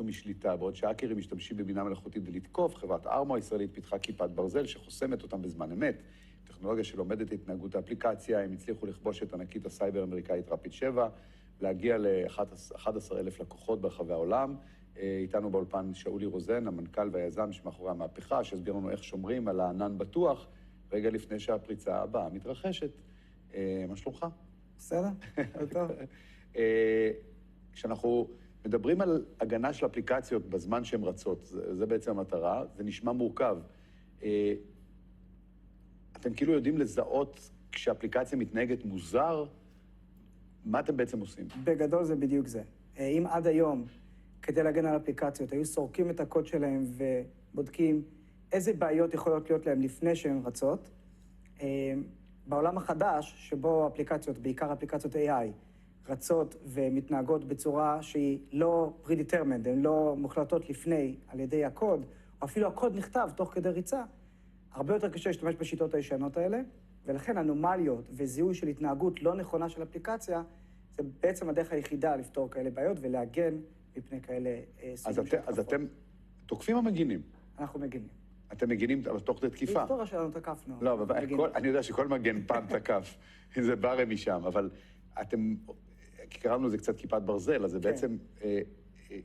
משליטה, בעוד שהאקרים משתמשים בבינה מלאכותית לתקוף, חברת ארמו הישראלית פיתחה כיפת ברזל שחוסמת אותם בזמן אמת. טכנולוגיה שלומדת את התנהגות האפליקציה, הם הצליחו לכבוש את ענקית הסייבר האמריקאית רפיד 7, להגיע ל-11,000 לקוחות ברחבי העולם. איתנו באולפן שאולי רוזן, המנכ"ל והיזם שמאחורי המהפכה, שהסביר לנו איך שומרים על הענן בטוח, רגע לפני שהפריצה הבאה מתרחשת. מה שלומך? בסדר, טוב. כשאנחנו מדברים על הגנה של אפליקציות בזמן שהן רצות, זה בעצם המטרה, זה נשמע מורכב. אתם כאילו יודעים לזהות כשאפליקציה מתנהגת מוזר, מה אתם בעצם עושים? בגדול זה בדיוק זה. אם עד היום, כדי להגן על אפליקציות, היו סורקים את הקוד שלהם ובודקים איזה בעיות יכולות להיות להם לפני שהן רצות, בעולם החדש, שבו אפליקציות, בעיקר אפליקציות AI, רצות ומתנהגות בצורה שהיא לא predetermined, הן לא מוחלטות לפני על ידי הקוד, או אפילו הקוד נכתב תוך כדי ריצה, הרבה יותר קשה להשתמש בשיטות הישנות האלה, ולכן אנומליות וזיהוי של התנהגות לא נכונה של אפליקציה, זה בעצם הדרך היחידה לפתור כאלה בעיות ולהגן מפני כאלה סוגים של תקפות. אז אתם תוקפים או מגינים? אנחנו מגינים. אתם מגינים, אבל תוך כדי תקיפה. בהיסטוריה שלנו תקפנו. לא, אבל אני יודע שכל מגן פעם תקף, זה בא משם, אבל אתם, כי קראנו לזה קצת כיפת ברזל, אז זה בעצם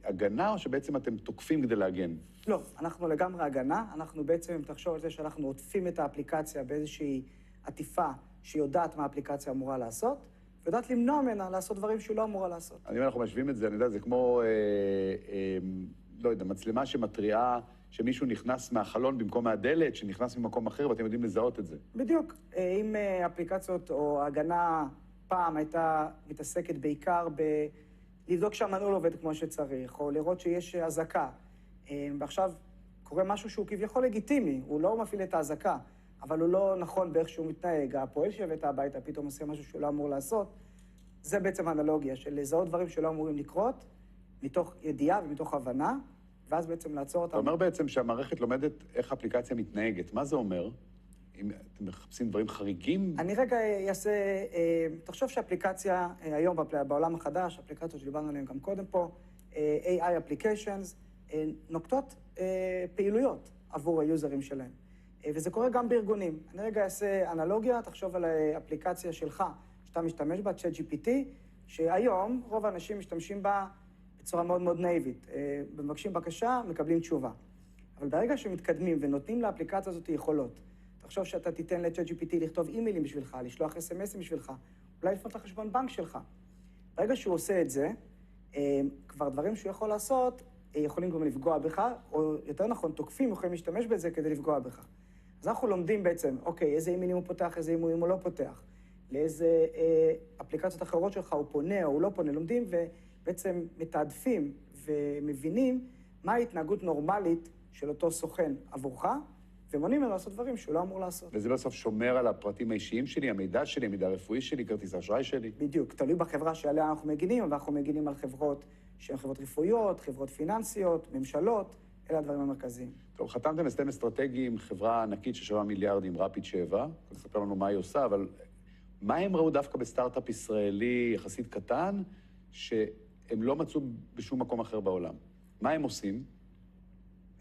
הגנה, או שבעצם אתם תוקפים כדי להגן? לא, אנחנו לגמרי הגנה, אנחנו בעצם, תחשוב על זה שאנחנו עוטפים את האפליקציה באיזושהי עטיפה שיודעת מה האפליקציה אמורה לעשות, ויודעת למנוע ממנה לעשות דברים שהיא לא אמורה לעשות. אם אנחנו משווים את זה, אני יודע, זה כמו, לא יודע, מצלמה שמתריעה שמישהו נכנס מהחלון במקום מהדלת, שנכנס ממקום אחר, ואתם יודעים לזהות את זה. בדיוק. אם אפליקציות או הגנה פעם הייתה מתעסקת בעיקר לבדוק שהמנעול עובד כמו שצריך, או לראות שיש אזעקה, ועכשיו קורה משהו שהוא כביכול לגיטימי, הוא לא מפעיל את האזעקה, אבל הוא לא נכון באיך שהוא מתנהג, הפועל שהבאת הביתה פתאום עושה משהו שהוא לא אמור לעשות, זה בעצם האנלוגיה של לזהות דברים שלא אמורים לקרות, מתוך ידיעה ומתוך הבנה, ואז בעצם לעצור אותם. אתה אומר בעצם שהמערכת לומדת איך האפליקציה מתנהגת. מה זה אומר? אם אתם מחפשים דברים חריגים? אני רגע אעשה, תחשוב שאפליקציה היום בעולם החדש, אפליקציות שדיברנו עליהן גם קודם פה, AI applications, נוקטות פעילויות עבור היוזרים שלהם. וזה קורה גם בארגונים. אני רגע אעשה אנלוגיה, תחשוב על האפליקציה שלך, שאתה משתמש בה, ChatGPT, שהיום רוב האנשים משתמשים בה בצורה מאוד מאוד נאיבית. מבקשים בקשה, מקבלים תשובה. אבל ברגע שמתקדמים ונותנים לאפליקציה הזאת יכולות, תחשוב שאתה תיתן ל-ChatGPT לכתוב אימיילים בשבילך, לשלוח SMSים בשבילך, אולי לפנות לחשבון בנק שלך. ברגע שהוא עושה את זה, כבר דברים שהוא יכול לעשות, יכולים גם לפגוע בך, או יותר נכון, תוקפים יכולים להשתמש בזה כדי לפגוע בך. אז אנחנו לומדים בעצם, אוקיי, איזה אימיילים הוא פותח, איזה אימיילים הוא לא פותח, לאיזה אפליקציות אחרות שלך הוא פונה או הוא לא פונה, לומדים ובעצם מתעדפים ומבינים מה ההתנהגות נורמלית של אותו סוכן עבורך, ומונעים ממנו לעשות דברים שהוא לא אמור לעשות. וזה בסוף שומר על הפרטים האישיים שלי, המידע שלי, המידע הרפואי שלי, כרטיס האשראי שלי. בדיוק, תלוי בחברה שעליה אנחנו מגינים, ואנחנו מגינים על חברות שהן חברות רפואיות, חברות פיננסיות, ממשלות, אלה הדברים המרכזיים. טוב, חתמתם הסכם אסטרטגי עם חברה ענקית ששווה מיליארדים, רפיד 7, תספר לנו מה היא עושה, אבל מה הם ראו דווקא בסטארט-אפ ישראלי יחסית קטן, שהם לא מצאו בשום מקום אחר בעולם? מה הם עושים?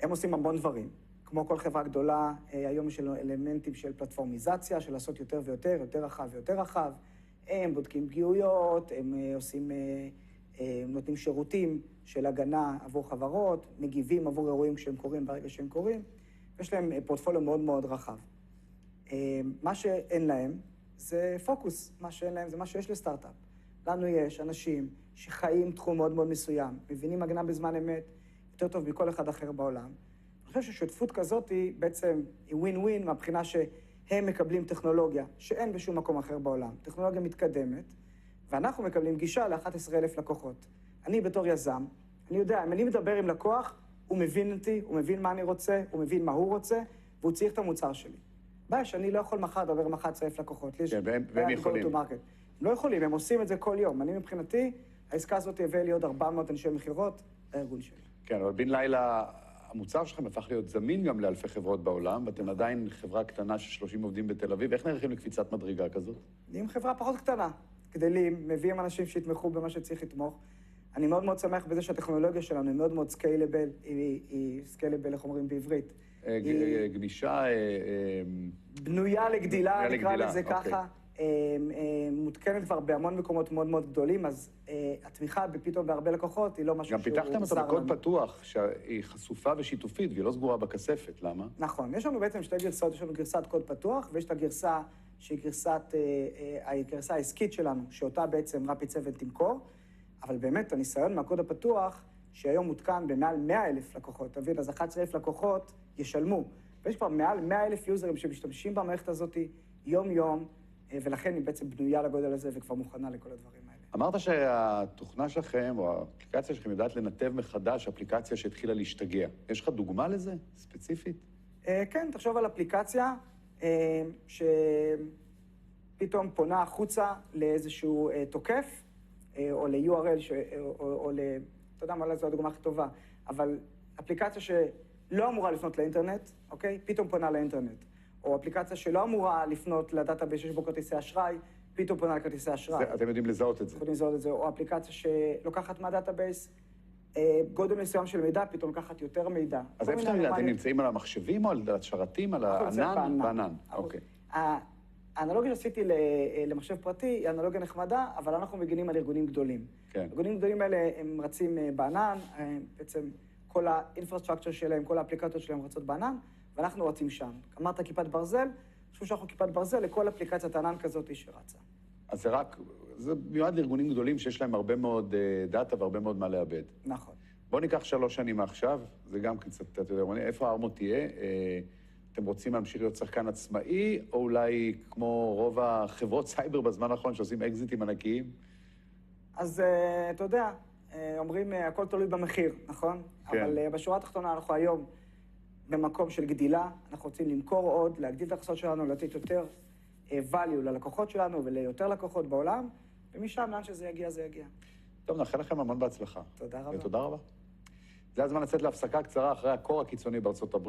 הם עושים המון דברים. כמו כל חברה גדולה, היום יש אלמנטים של פלטפורמיזציה, של לעשות יותר ויותר, יותר רחב ויותר רחב. הם בודקים פגיעויות, הם עושים, נותנים שירותים של הגנה עבור חברות, מגיבים עבור אירועים כשהם קורים ברגע שהם קורים. יש להם פורטפוליו מאוד מאוד רחב. מה שאין להם זה פוקוס, מה שאין להם זה מה שיש לסטארט-אפ. לנו יש אנשים שחיים תחום מאוד מאוד מסוים, מבינים הגנה בזמן אמת יותר טוב מכל אחד אחר בעולם. אני חושב ששותפות כזאת היא בעצם ווין ווין מהבחינה שהם מקבלים טכנולוגיה שאין בשום מקום אחר בעולם, טכנולוגיה מתקדמת, ואנחנו מקבלים גישה ל-11,000 לקוחות. אני בתור יזם, אני יודע, אם אני מדבר עם לקוח, הוא מבין אותי, הוא מבין מה אני רוצה, הוא מבין מה הוא רוצה, והוא צריך את המוצר שלי. בעיה שאני לא יכול מחר לדבר עם 11,000 לקוחות. כן, והם יכולים. הם לא יכולים, הם עושים את זה כל יום. אני מבחינתי, העסקה הזאת תביא לי עוד 400 אנשי מכירות לארגון שלי. כן, אבל בן לילה המוצר שלכם הפך להיות זמין גם לאלפי חברות בעולם, ואתם עדיין חברה קטנה של 30 עובדים בתל אביב. איך נערכים לקפיצת מדרגה כזאת? עם חברה פחות קטנה. גדלים, מביאים אנשים שיתמכו במה שצריך לתמוך, אני מאוד מאוד שמח בזה שהטכנולוגיה שלנו היא מאוד מאוד סקיילבל, היא סקיילבל, איך אומרים בעברית? גמישה... בנויה לגדילה, נקרא לזה אוקיי. ככה. מותקנת כבר בהמון מקומות מאוד מאוד גדולים, אז התמיכה פתאום בהרבה לקוחות היא לא משהו שהוא גם פיתחתם אותה בקוד פתוח, שהיא חשופה ושיתופית, והיא לא סגורה בכספת, למה? נכון, יש לנו בעצם שתי גרסאות, יש לנו גרסת קוד פתוח, ויש את הגרסה שהיא הגרסה העסקית שלנו, שאותה בעצם Rapid7 תמכור, אבל באמת הניסיון מהקוד הפתוח, שהיום מותקן במעל 100,000 לקוחות, תבין, אז 11,000 לקוחות ישלמו, ויש כבר מעל 100,000 יוזרים שמשתמשים במערכת הזאת יום-יום, ולכן היא בעצם בנויה לגודל הזה וכבר מוכנה לכל הדברים האלה. אמרת שהתוכנה שלכם, או האפליקציה שלכם, יודעת לנתב מחדש אפליקציה שהתחילה להשתגע. יש לך דוגמה לזה, ספציפית? כן, תחשוב על אפליקציה שפתאום פונה החוצה לאיזשהו תוקף, או ל-URL, או אתה יודע מה, זו הדוגמה הכי טובה, אבל אפליקציה שלא אמורה לפנות לאינטרנט, אוקיי? פתאום פונה לאינטרנט. או אפליקציה שלא אמורה לפנות לדאטאבייס שיש בו כרטיסי אשראי, פתאום פונה לכרטיסי אשראי. אתם יודעים לזהות את זה. יכולים לזהות את זה, או אפליקציה שלוקחת מהדאטאבייס, גודל מסוים של מידע, פתאום לקחת יותר מידע. אז איפה אתם נמצאים על המחשבים או על השרתים, על הענן? בענן, אוקיי. האנלוגיה שעשיתי למחשב פרטי היא אנלוגיה נחמדה, אבל אנחנו מגינים על ארגונים גדולים. כן. ארגונים גדולים האלה הם רצים בענן, בעצם כל האינפרסטרקצ'ר שלהם, כל האפליקציות שלהם רצות בענן, ואנחנו רצים שם. אמרת כיפת ברזל, אני חושב שאנחנו כיפת ברזל לכל אפליקציית ענן כזאת שרצה. אז זה מיועד לארגונים גדולים שיש להם הרבה מאוד דאטה והרבה מאוד מה לאבד. נכון. בואו ניקח 3 שנים מעכשיו, זה גם קצת, אתה יודע, איפה ארמו תהיה? אתם רוצים להמשיך להיות שחקן עצמאי, או אולי כמו רוב החברות סייבר בזמן האחרון שעושים אקזיטים ענקיים? אז אתה יודע, אומרים, הכל תלוי במחיר, נכון? כן. אבל בשורה התחתונה אנחנו היום במקום של גדילה, אנחנו רוצים למכור עוד, להגדיל את ההכנסות שלנו, לתת יותר value ללקוחות שלנו וליותר לקוחות בעולם, ומשם לאן שזה יגיע, זה יגיע. טוב, נאחל לכם המון בהצלחה. תודה רבה. ותודה רבה. זה הזמן לצאת להפסקה קצרה אחרי הקור הקיצוני בארצות הברית.